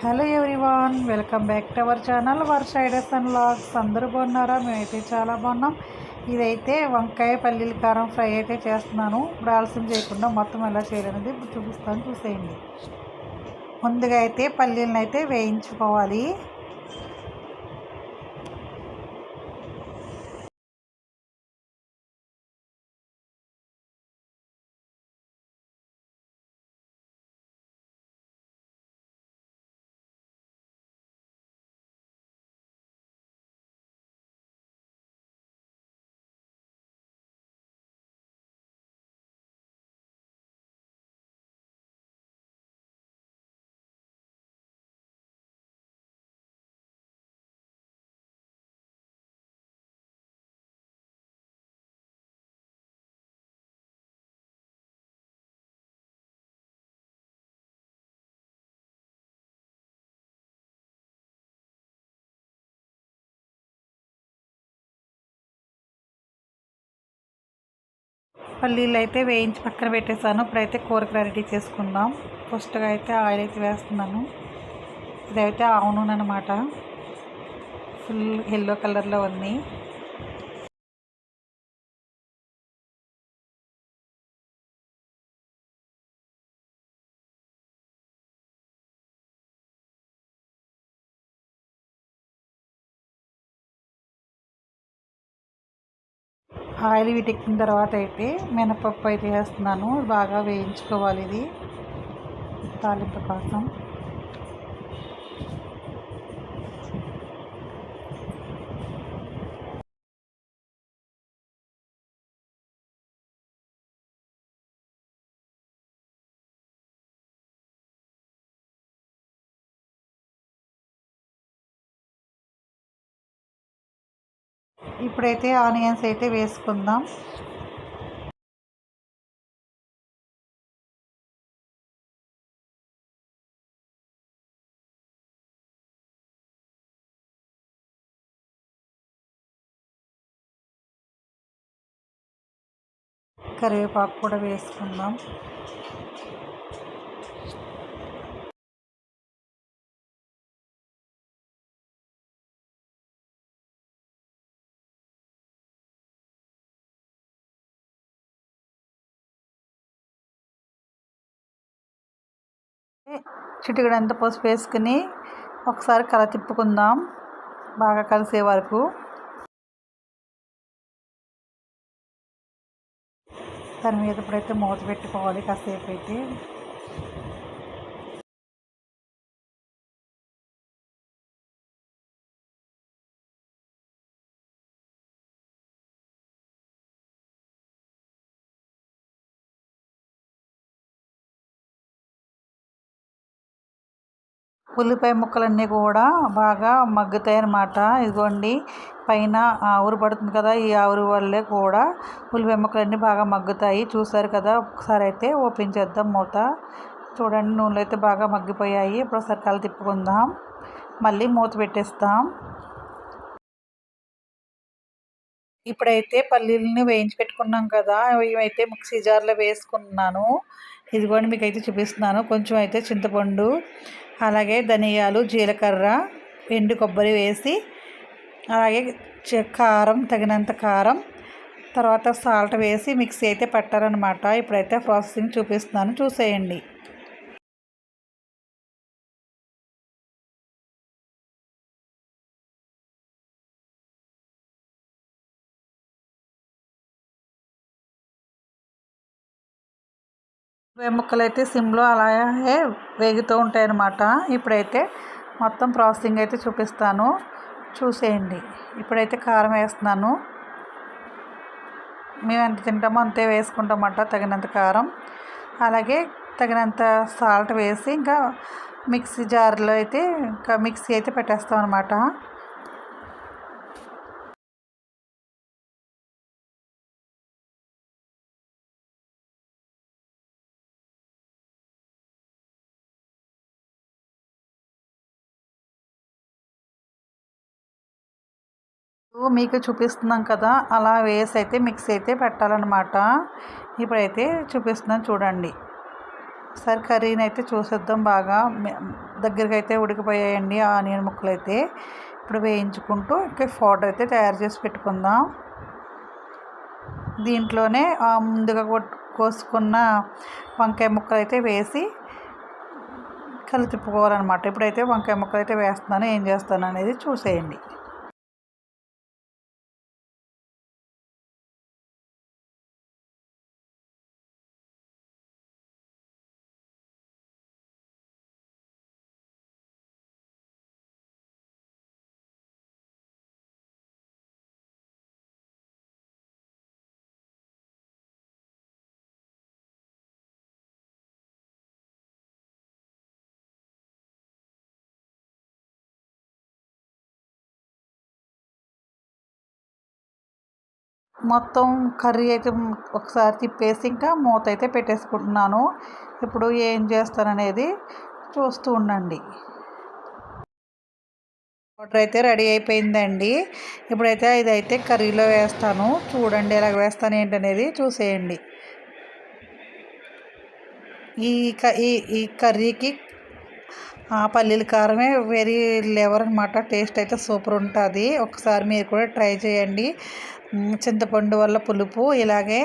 Hello everyone, welcome back to our channel Varsha ideas and vlogs. అందరూ బాగున్నారా? మేమైతే చాలా బాగున్నాం. ఇదైతే వంకాయ పల్లీల కారం ఫ్రై అయితే చేస్తున్నాను. ఇప్పుడు ఆలస్యం చేయకుండా మొత్తం ఎలా చేయాలనేది ఇప్పుడు చూపిస్తాను, చూసేయండి. ముందుగా అయితే పల్లీలను అయితే వేయించుకోవాలి. పల్లీలు అయితే వేయించి పక్కన పెట్టేసాను. ఇప్పుడైతే కూరకు రెడీ చేసుకుందాం. ఫస్ట్గా అయితే ఆయిల్ అయితే వేస్తున్నాను. ఇదైతే ఆవు నూనె అనమాట, ఫుల్ ఎల్లో కలర్లో ఉంది. ఆయిల్ వీటెక్కిన తర్వాత అయితే మినపప్పు అయితే వేస్తున్నాను. బాగా వేయించుకోవాలి ఇది తాలింపు కోసం. ఇప్పుడైతే ఆనియన్స్ అయితే వేసుకుందాం. కరివేపాకు కూడా వేసుకుందాం. చిటికెడంత పసుపు వేసుకుని ఒకసారి కల తిప్పుకుందాం బాగా కలిసే వరకు. దాని మీద ఇప్పుడైతే మూత పెట్టుకోవాలి కాసేపు అయితే. ఉల్లిపాయ ముక్కలన్నీ కూడా బాగా మగ్గుతాయి అన్నమాట. ఇదిగోండి, పైన ఆవురు పడుతుంది కదా, ఈ ఆవురు వల్లే కూడా ఉల్లిపాయ ముక్కలన్నీ బాగా మగ్గుతాయి. చూసారు కదా, ఒకసారి అయితే ఓపెన్ చేద్దాం మూత. చూడండి, నూనెలు అయితే బాగా మగ్గిపోయాయి. ఇప్పుడు ఒకసారి కల తిప్పుకుందాం, మళ్ళీ మూత పెట్టేస్తాం. ఇప్పుడైతే పల్లీలను వేయించి పెట్టుకున్నాం కదా, ఇవైతే మిక్సీ జార్లో వేసుకున్నాను. ఇదిగోండి, మీకు అయితే చూపిస్తున్నాను. కొంచెం అయితే చింతపండు, అలాగే ధనియాలు, జీలకర్ర, ఎండు కొబ్బరి వేసి, అలాగే కారం, తగినంత కారం, తర్వాత సాల్ట్ వేసి మిక్సీ అయితే పెట్టారనమాట. ఇప్పుడైతే ప్రాసెసింగ్ చూపిస్తున్నాను, చూసేయండి. ముక్కలు అయితే సిమ్లో అలాగే వేగుతూ ఉంటాయన్నమాట. ఇప్పుడైతే మొత్తం ప్రాసెసింగ్ అయితే చూపిస్తాను, చూసేయండి. ఇప్పుడైతే కారం వేస్తున్నాను. మేము ఎంత తింటామో అంతే వేసుకుంటామన్నమాట, తగినంత కారం, అలాగే తగినంత సాల్ట్ వేసి ఇంకా మిక్సీ జార్లో అయితే ఇంకా మిక్సీ అయితే పెట్టేస్తాం అన్నమాట. మీకు చూపిస్తున్నాం కదా, అలా వేసి అయితే మిక్సీ అయితే పెట్టాలన్నమాట. ఇప్పుడైతే చూపిస్తున్నాను, చూడండి. ఒకసారి కర్రీని అయితే చూసేద్దాం. బాగా దగ్గరికి అయితే ఉడికిపోయాయండి ఆనియన్ ముక్కలు అయితే. ఇప్పుడు వేయించుకుంటూ ఇంకా పౌడర్ అయితే తయారు చేసి పెట్టుకుందాం. దీంట్లోనే ముందుగా కోసుకున్న వంకాయ ముక్కలు అయితే వేసి తిప్పుకోవాలన్నమాట. ఇప్పుడైతే వంకాయ ముక్కలు అయితే వేస్తున్నాను. ఏం చేస్తాను అనేది చూసేయండి. మొత్తం కర్రీ అయితే ఒకసారి తిప్పేసి ఇంకా మూత అయితే పెట్టేసుకుంటున్నాను. ఇప్పుడు ఏం చేస్తాననేది చూస్తూ ఉండండి. వాటర్ అయితే రెడీ అయిపోయిందండి. ఇప్పుడైతే ఇదైతే కర్రీలో వేస్తాను. చూడండి ఎలాగ వేస్తాను ఏంటనేది చూసేయండి. ఈ ఈ కర్రీకి పల్లీల కారమే వెరీ లెవర్ అనమాట. టేస్ట్ అయితే సూపర్ ఉంటుంది. ఒకసారి మీరు కూడా ట్రై చేయండి. చింతపండు వల్ల పులుపు, ఇలాగే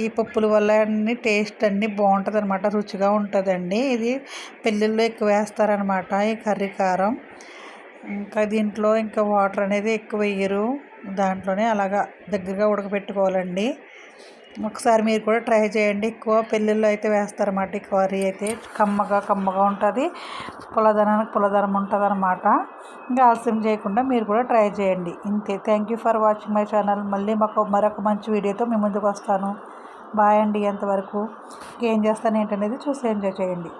ఈ పప్పుల వల్ల అన్ని టేస్ట్ అన్నీ బాగుంటుంది అనమాట. రుచిగా ఉంటుందండి. ఇది పెళ్ళిళ్ళలో ఎక్కువ వేస్తారనమాట ఈ కర్రీ కారం. ఇంకా దీంట్లో ఇంకా వాటర్ అనేది ఎక్కువ వేయరు. దాంట్లోనే అలాగా దగ్గరగా ఉడకబెట్టుకోవాలండి. ఒకసారి మీరు కూడా ట్రై చేయండి. ఎక్కువ పెళ్ళిళ్ళు అయితే వేస్తారన్నమాట. ఈ కర్రీ అయితే కమ్మగా ఉంటుంది. పులదనానికి పులదనం ఉంటుంది అనమాట. ఇంకా ఆలస్యం చేయకుండా మీరు కూడా ట్రై చేయండి. ఇంతే. Thank you for watching my channel. మళ్ళీ మరొక మంచి వీడియోతో మీ ముందుకు వస్తాను. బాయ్ అండి. ఎంతవరకు ఏం చేస్తాను ఏంటనేది చూసి ఎంజాయ్ చేయండి.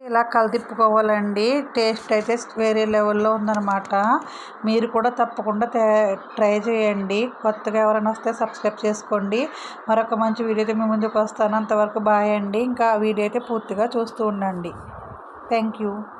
ఇలా కలిదిప్పుకోవాలండి. టేస్ట్ అయితే వేరే లెవెల్లో ఉందన్నమాట. మీరు కూడా తప్పకుండా ట్రై చేయండి. కొత్తగా ఎవరైనా వస్తే సబ్స్క్రైబ్ చేసుకోండి. మరొక మంచి వీడియోతో మీ ముందుకు వస్తాను. అంతవరకు బాయ్ అండి. ఇంకా వీడియో అయితే పూర్తిగా చూస్తూ ఉండండి. Thank you.